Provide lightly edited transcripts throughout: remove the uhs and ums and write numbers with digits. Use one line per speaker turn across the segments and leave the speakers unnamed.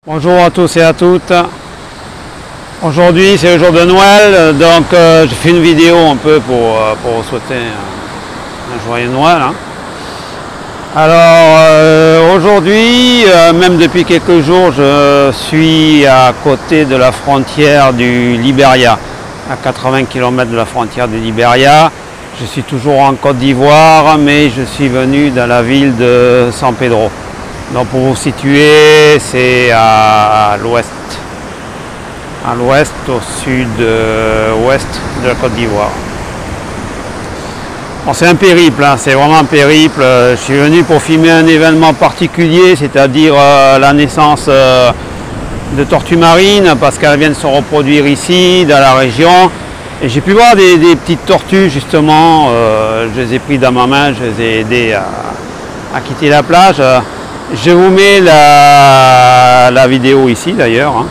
Bonjour à tous et à toutes. Aujourd'hui c'est le jour de Noël, donc je fais une vidéo un peu pour vous souhaiter un joyeux Noël. Alors aujourd'hui, même depuis quelques jours, je suis à côté de la frontière du Libéria, à 80 km de la frontière du Libéria. Je suis toujours en Côte d'Ivoire, mais je suis venu dans la ville de San Pedro. Donc pour vous situer, c'est à l'ouest, au sud-ouest de la Côte d'Ivoire. Bon, c'est un périple, c'est vraiment un périple. Je suis venu pour filmer un événement particulier, c'est-à-dire la naissance de tortues marines, parce qu'elles viennent se reproduire ici, dans la région. Et j'ai pu voir des petites tortues, justement. Je les ai pris dans ma main, je les ai aidées à quitter la plage. Je vous mets la vidéo ici d'ailleurs.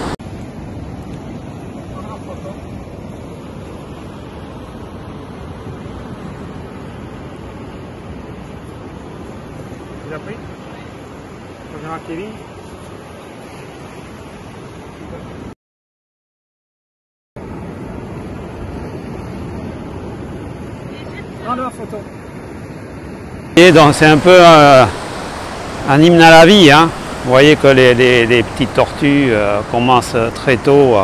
Tu l'as pris? Kevin. Prends la photo. Et donc c'est un peu un hymne à la vie, Vous voyez que les petites tortues commencent très tôt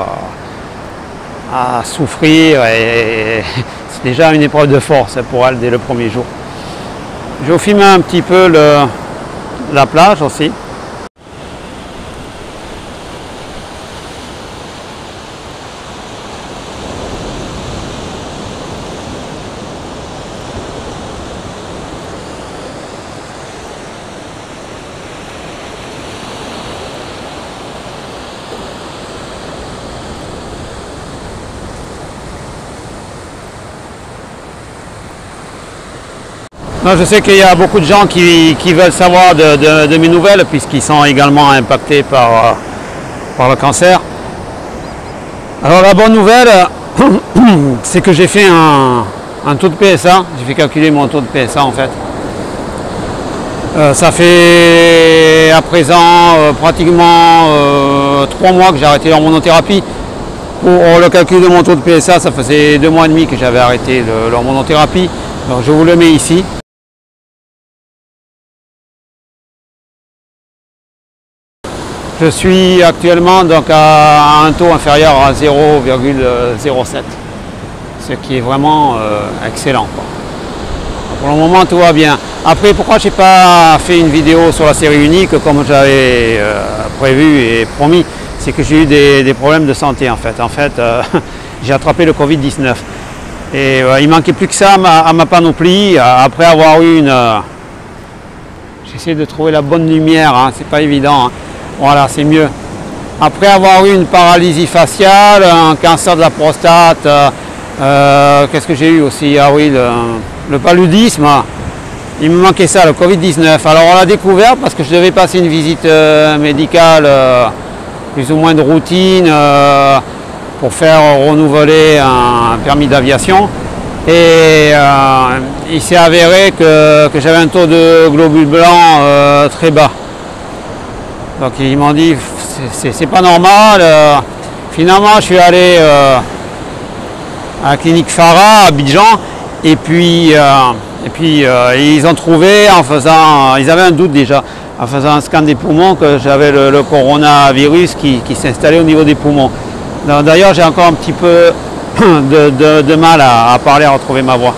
à souffrir et c'est déjà une épreuve de force pour elles dès le premier jour. Je vais vous filmer un petit peu la plage aussi. Non, je sais qu'il y a beaucoup de gens qui veulent savoir de mes nouvelles puisqu'ils sont également impactés par le cancer. Alors la bonne nouvelle, c'est que j'ai fait un taux de PSA, j'ai fait calculer mon taux de PSA en fait. Ça fait à présent pratiquement 3 mois que j'ai arrêté l'hormonothérapie. Pour le calcul de mon taux de PSA, ça faisait 2 mois et demi que j'avais arrêté l'hormonothérapie. Donc je vous le mets ici. Je suis actuellement donc à un taux inférieur à 0,07, ce qui est vraiment excellent, quoi. Pour le moment tout va bien. Après, pourquoi je n'ai pas fait une vidéo sur la série unique comme j'avais prévu et promis, c'est que j'ai eu des problèmes de santé en fait. J'ai attrapé le Covid-19 et il manquait plus que ça à ma panoplie. Après avoir eu j'essaie de trouver la bonne lumière, c'est pas évident. Voilà, c'est mieux. Après avoir eu une paralysie faciale, un cancer de la prostate, qu'est-ce que j'ai eu aussi? Ah oui, le paludisme. Il me manquait ça, le Covid-19. Alors on l'a découvert parce que je devais passer une visite médicale plus ou moins de routine pour faire renouveler un permis d'aviation. Et il s'est avéré que j'avais un taux de globules blancs très bas. Donc ils m'ont dit c'est pas normal. Finalement je suis allé à la clinique Farah à Abidjan et puis ils ont trouvé ils avaient un doute déjà en faisant un scan des poumons que j'avais le coronavirus qui s'installait au niveau des poumons. D'ailleurs j'ai encore un petit peu de mal à parler, à retrouver ma voix.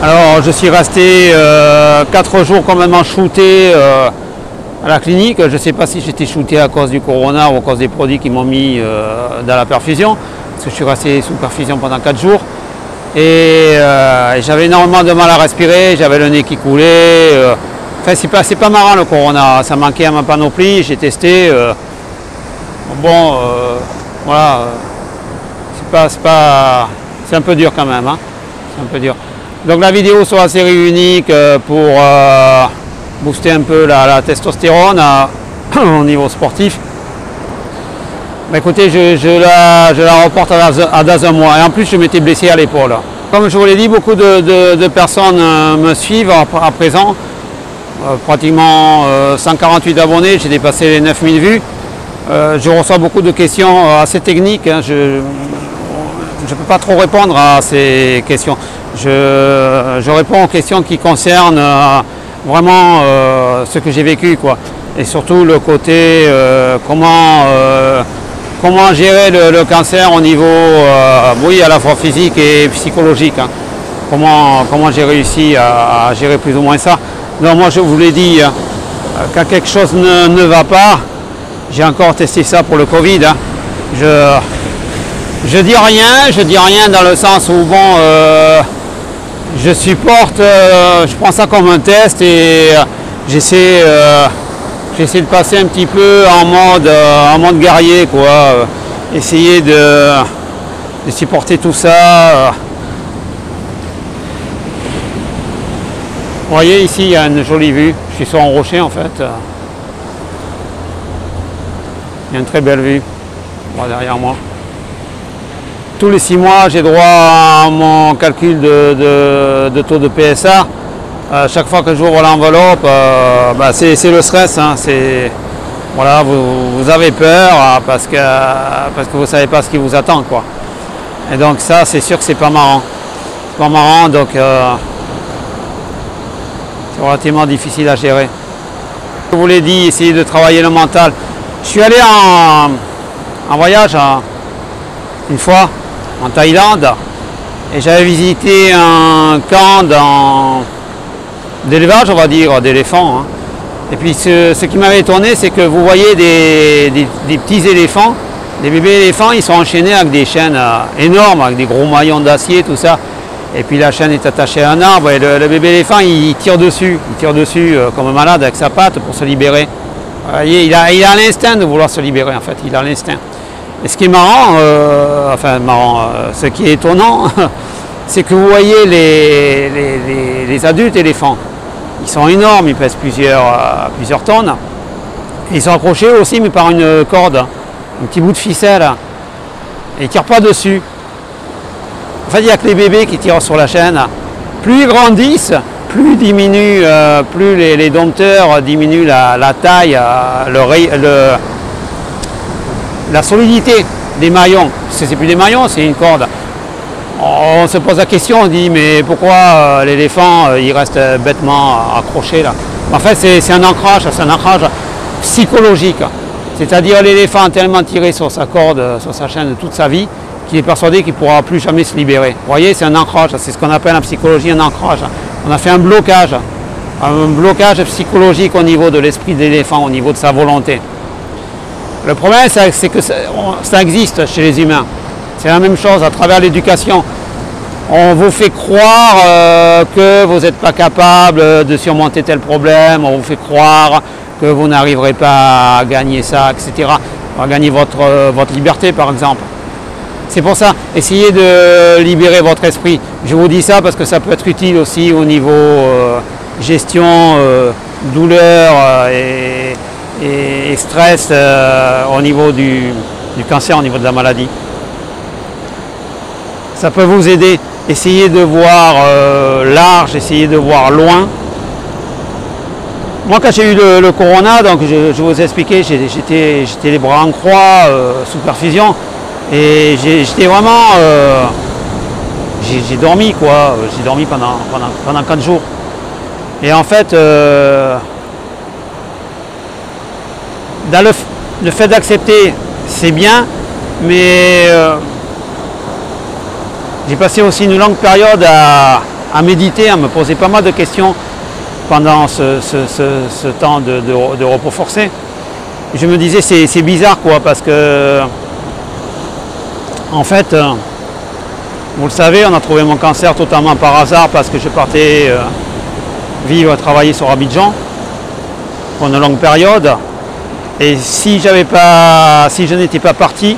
Alors je suis resté 4 jours complètement shooté à la clinique. Je ne sais pas si j'étais shooté à cause du corona ou à cause des produits qui m'ont mis dans la perfusion, parce que je suis resté sous perfusion pendant 4 jours. Et j'avais énormément de mal à respirer, j'avais le nez qui coulait. Enfin, c'est pas marrant le corona, ça manquait à ma panoplie, j'ai testé. Voilà, c'est un peu dur quand même. C'est un peu dur. Donc la vidéo sur la série unique pour booster un peu la testostérone au niveau sportif. Bah, écoutez, je la reporte dans un mois. Et en plus, je m'étais blessé à l'épaule. Comme je vous l'ai dit, beaucoup de personnes me suivent à présent. pratiquement 148 abonnés, j'ai dépassé les 9000 vues. Je reçois beaucoup de questions assez techniques, hein. Je ne peux pas trop répondre à ces questions. Je réponds aux questions qui concernent vraiment ce que j'ai vécu, quoi. Et surtout le côté comment gérer le cancer au niveau oui, à la fois physique et psychologique, hein. Comment j'ai réussi à gérer plus ou moins ça. Donc moi je vous l'ai dit, quand quelque chose ne va pas, j'ai encore testé ça pour le Covid, hein. Je dis rien dans le sens où bon, je supporte, je prends ça comme un test et j'essaie de passer un petit peu en mode guerrier, quoi. Essayer de supporter tout ça. Vous voyez ici, il y a une jolie vue. Je suis sur un rocher en fait. Il y a une très belle vue derrière moi. Tous les 6 mois, j'ai droit à mon calcul de taux de PSA. Chaque fois que j'ouvre l'enveloppe, c'est le stress, hein. Voilà, vous avez peur parce que vous ne savez pas ce qui vous attend, quoi. Et donc ça, c'est sûr que c'est pas marrant. C'est pas marrant, donc c'est relativement difficile à gérer. Je vous l'ai dit, essayez de travailler le mental. Je suis allé en voyage une fois en Thaïlande et j'avais visité un camp d'élevage, on va dire, d'éléphants, hein. Et puis ce qui m'avait étonné, c'est que vous voyez des petits éléphants, des bébés éléphants, ils sont enchaînés avec des chaînes énormes, avec des gros maillons d'acier, tout ça. Et puis la chaîne est attachée à un arbre et le bébé éléphant, il tire dessus comme un malade avec sa patte pour se libérer. Vous voyez, il a l'instinct de vouloir se libérer, en fait, il a l'instinct. Et ce qui est marrant, ce qui est étonnant, c'est que vous voyez les adultes éléphants. Ils sont énormes, ils pèsent plusieurs tonnes. Et ils sont accrochés aussi, mais par une corde, un petit bout de ficelle. Et ils ne tirent pas dessus. En fait, il n'y a que les bébés qui tirent sur la chaîne. Plus ils grandissent, plus les dompteurs diminuent la taille, la solidité des maillons. C'est plus des maillons, c'est une corde. On se pose la question, on dit mais pourquoi l'éléphant il reste bêtement accroché là? En fait c'est un ancrage psychologique. C'est-à-dire l'éléphant a tellement tiré sur sa corde, sur sa chaîne toute sa vie, qu'il est persuadé qu'il ne pourra plus jamais se libérer. Vous voyez, c'est un ancrage, c'est ce qu'on appelle en psychologie un ancrage. On a fait un blocage psychologique au niveau de l'esprit de l'éléphant, au niveau de sa volonté. Le problème c'est que ça existe chez les humains. C'est la même chose à travers l'éducation. On vous fait croire que vous n'êtes pas capable de surmonter tel problème, on vous fait croire que vous n'arriverez pas à gagner ça, etc. À gagner votre liberté, par exemple. C'est pour ça, essayez de libérer votre esprit. Je vous dis ça parce que ça peut être utile aussi au niveau gestion, douleur et stress au niveau du cancer, au niveau de la maladie. Ça peut vous aider. Essayez de voir large, essayez de voir loin. Moi, quand j'ai eu le corona, donc je vous ai expliqué, j'étais les bras en croix, sous perfusion, et j'étais vraiment, j'ai dormi quoi, j'ai dormi pendant 4 jours. Et en fait, dans le fait d'accepter, c'est bien, mais j'ai passé aussi une longue période à méditer, à me poser pas mal de questions pendant ce temps de repos forcé. Je me disais c'est bizarre quoi, parce que en fait, vous le savez, on a trouvé mon cancer totalement par hasard parce que je partais vivre, travailler sur Abidjan pour une longue période. Et si je n'étais pas parti,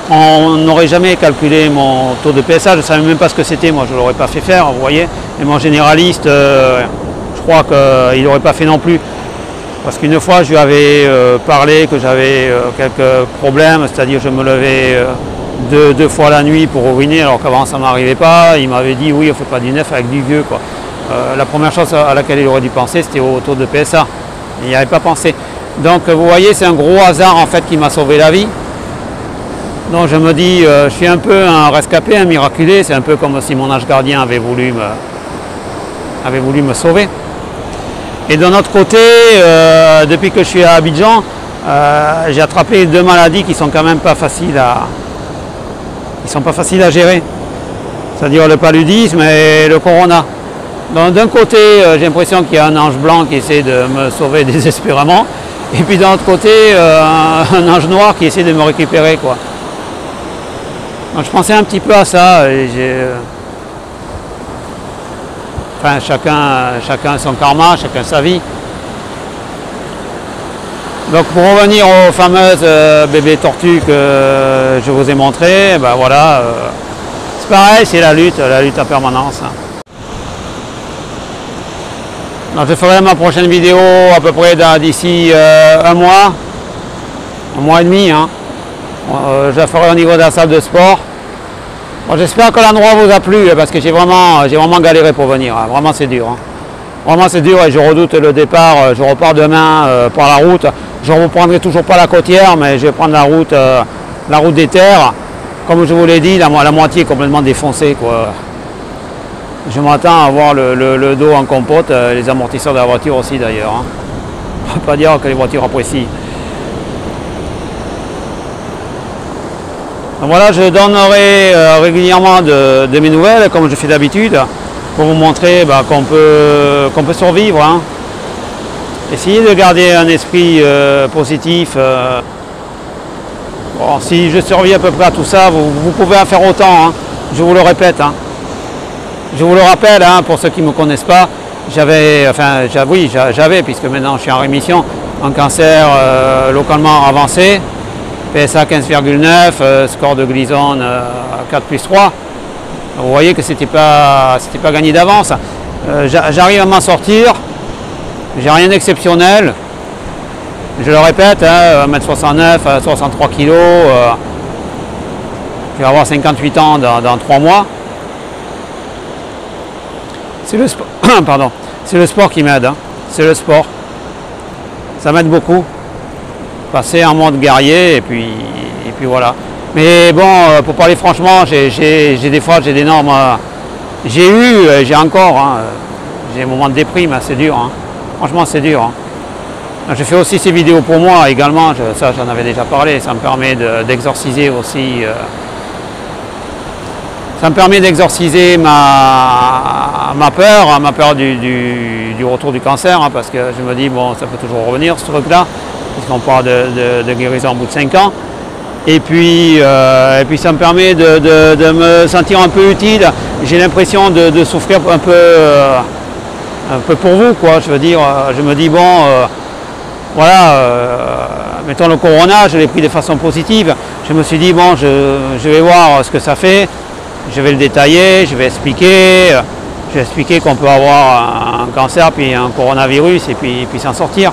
on n'aurait jamais calculé mon taux de PSA, je ne savais même pas ce que c'était, moi je ne l'aurais pas fait faire, vous voyez. Et mon généraliste, je crois qu'il n'aurait pas fait non plus. Parce qu'une fois je lui avais parlé que j'avais quelques problèmes, c'est-à-dire je me levais deux fois la nuit pour uriner alors qu'avant ça ne m'arrivait pas. Il m'avait dit oui, on ne fait pas du neuf avec du vieux quoi. la première chose à laquelle il aurait dû penser, c'était au taux de PSA. Il n'y avait pas pensé. Donc vous voyez, c'est un gros hasard en fait qui m'a sauvé la vie. Donc je me dis, je suis un peu un rescapé, un miraculé. C'est un peu comme si mon ange gardien avait voulu me sauver. Et d'un autre côté, depuis que je suis à Abidjan, j'ai attrapé 2 maladies qui sont quand même pas faciles à gérer. C'est-à-dire le paludisme et le corona. Donc d'un côté, j'ai l'impression qu'il y a un ange blanc qui essaie de me sauver désespérément. Et puis d'un autre côté, un ange noir qui essaie de me récupérer, quoi. Donc je pensais un petit peu à ça. Et enfin, chacun son karma, chacun sa vie. Donc pour revenir aux fameuses bébés tortues que je vous ai montrées, ben voilà, c'est pareil, c'est la lutte en permanence. Donc je ferai ma prochaine vidéo à peu près d'ici un mois et demi. Hein. Je la ferai au niveau de la salle de sport. Bon, j'espère que l'endroit vous a plu parce que j'ai vraiment galéré pour venir. Hein. Vraiment c'est dur. Hein. Vraiment c'est dur et je redoute le départ. Je repars demain par la route. Je ne reprendrai toujours pas la côtière, mais je vais prendre la route des terres. Comme je vous l'ai dit, la moitié est complètement défoncée, quoi. Je m'attends à avoir le dos en compote, les amortisseurs de la voiture aussi d'ailleurs. Hein. On ne va pas dire que les voitures apprécient. Donc voilà, je donnerai régulièrement de mes nouvelles, comme je fais d'habitude, pour vous montrer qu'on peut survivre. Hein. Essayez de garder un esprit positif. Bon, si je survis à peu près à tout ça, vous pouvez en faire autant. Hein. Je vous le répète. Hein. Je vous le rappelle, hein, pour ceux qui ne me connaissent pas, j'avais, puisque maintenant je suis en rémission, un cancer localement avancé, PSA 15,9, score de Gleason 4+3. Vous voyez que c'était pas gagné d'avance. J'arrive à m'en sortir, j'ai rien d'exceptionnel. Je le répète, hein, 1m69, 63 kg, je vais avoir 58 ans dans 3 mois. C'est le sport, pardon, c'est le sport qui m'aide, hein. C'est le sport. Ça m'aide beaucoup. Passer en mode guerrier et puis voilà. Mais bon, pour parler franchement, j'ai des fois d'énormes. J'ai encore, hein, j'ai un moment de déprime, hein, c'est dur. Hein. Franchement, c'est dur. Hein. Je fais aussi ces vidéos pour moi également, ça j'en avais déjà parlé, ça me permet d'exorciser aussi. Ça me permet d'exorciser ma peur du retour du cancer, hein, parce que je me dis, bon, ça peut toujours revenir ce truc-là, puisqu'on parle de guérison au bout de 5 ans. Et puis ça me permet de me sentir un peu utile. J'ai l'impression de souffrir un peu pour vous, quoi. Je veux dire, je me dis, bon, voilà, mettons le corona, je l'ai pris de façon positive. Je me suis dit, bon, je vais voir ce que ça fait. Je vais le détailler, je vais expliquer qu'on peut avoir un cancer puis un coronavirus et puis s'en sortir.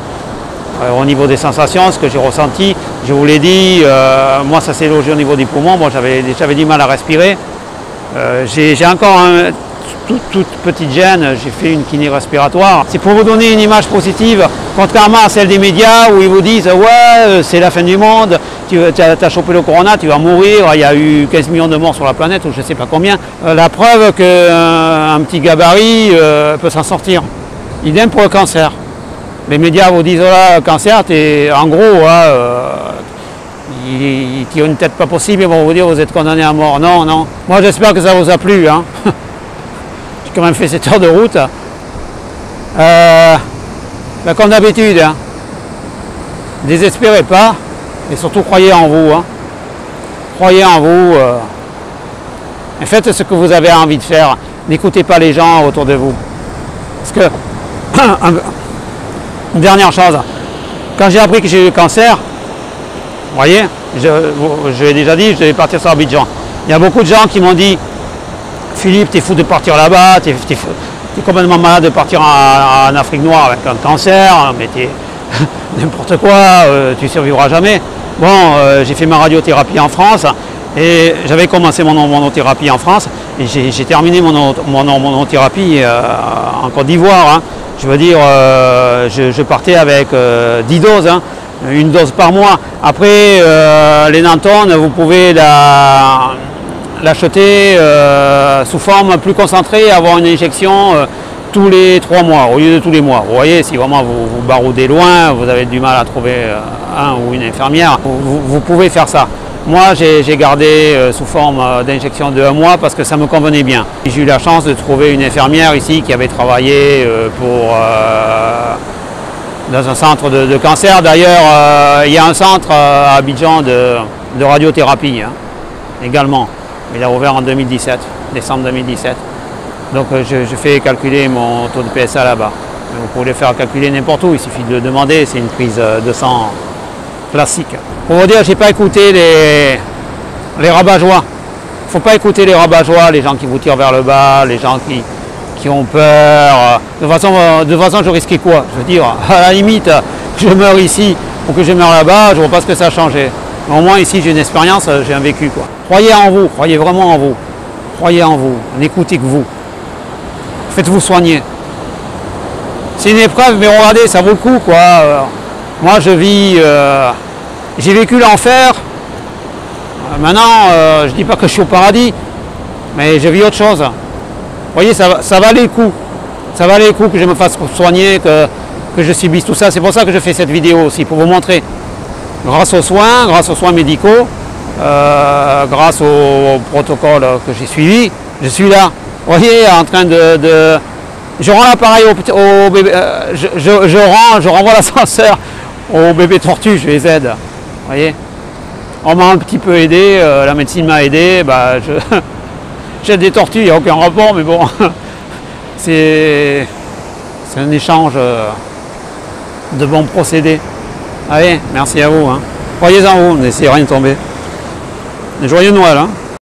Au niveau des sensations, ce que j'ai ressenti, je vous l'ai dit, moi ça s'est logé au niveau du poumon, moi j'avais du mal à respirer. J'ai encore toute petite gêne, j'ai fait une kiné respiratoire. C'est pour vous donner une image positive, contrairement à celle des médias où ils vous disent ouais c'est la fin du monde, tu as chopé le corona, tu vas mourir, il y a eu 15 millions de morts sur la planète ou je ne sais pas combien. La preuve qu'un petit gabarit peut s'en sortir. Idem pour le cancer. Les médias vous disent oh là, cancer, en gros, ils tirent une tête pas possible, ils vont vous dire vous êtes condamné à mort. Non, non. Moi j'espère que ça vous a plu. Hein. J'ai quand même fait 7 heures de route. Comme d'habitude, hein. Désespérez pas, et surtout croyez en vous. Hein. Croyez en vous. Et faites ce que vous avez envie de faire. N'écoutez pas les gens autour de vous. Parce que, une dernière chose, quand j'ai appris que j'ai eu le cancer, vous voyez, je l'ai déjà dit, je devais partir sur Abidjan. Il y a beaucoup de gens qui m'ont dit Philippe, t'es fou de partir là-bas, t'es complètement malade de partir en Afrique noire avec un cancer, mais t'es n'importe quoi, tu survivras jamais. Bon, j'ai fait ma radiothérapie en France Et j'avais commencé mon hormonothérapie en France et j'ai terminé mon hormonothérapie en Côte d'Ivoire. Hein. Je veux dire, je partais avec 10 doses, hein, une dose par mois. Après, les Nantone, vous pouvez l'acheter sous forme plus concentrée, avoir une injection tous les 3 mois au lieu de tous les mois. Vous voyez, si vraiment vous baroudez loin, vous avez du mal à trouver un ou une infirmière, vous pouvez faire ça. Moi, j'ai gardé sous forme d'injection de 1 mois parce que ça me convenait bien. J'ai eu la chance de trouver une infirmière ici qui avait travaillé dans un centre de cancer. D'ailleurs, il y a un centre à Abidjan de radiothérapie hein, également. Il a ouvert en 2017, décembre 2017. Donc je fais calculer mon taux de PSA là-bas. Vous pouvez le faire calculer n'importe où, il suffit de le demander, c'est une prise de sang classique. Pour vous dire, je n'ai pas écouté les rabat-joie. Il ne faut pas écouter les rabat-joie, les gens qui vous tirent vers le bas, les gens qui ont peur. De toute façon, je risquais quoi? Je veux dire, à la limite, que je meurs ici ou que je meurs là-bas, je ne vois pas ce que ça a changé. Mais au moins ici, j'ai une expérience, j'ai un vécu, quoi. Croyez en vous, croyez vraiment en vous. Croyez en vous, n'écoutez que vous. Faites-vous soigner. C'est une épreuve, mais regardez, ça vaut le coup, quoi. Moi, je vis... j'ai vécu l'enfer. Maintenant, je ne dis pas que je suis au paradis, mais je vis autre chose. Vous voyez, ça valait le coup. Ça valait le coup que je me fasse soigner, que je subisse tout ça. C'est pour ça que je fais cette vidéo aussi, pour vous montrer. Grâce aux soins médicaux, grâce au protocole que j'ai suivi, je suis là. Vous voyez, en train de je rends l'appareil au bébé, je renvoie l'ascenseur au bébé tortue, je les aide. Vous voyez, on m'a un petit peu aidé, la médecine m'a aidé, bah, j'aide des tortues, il n'y a aucun rapport, mais bon, c'est un échange de bons procédés. Allez, merci à vous. Hein. Croyez en vous, n'essayez rien de tomber. Joyeux Noël. Hein.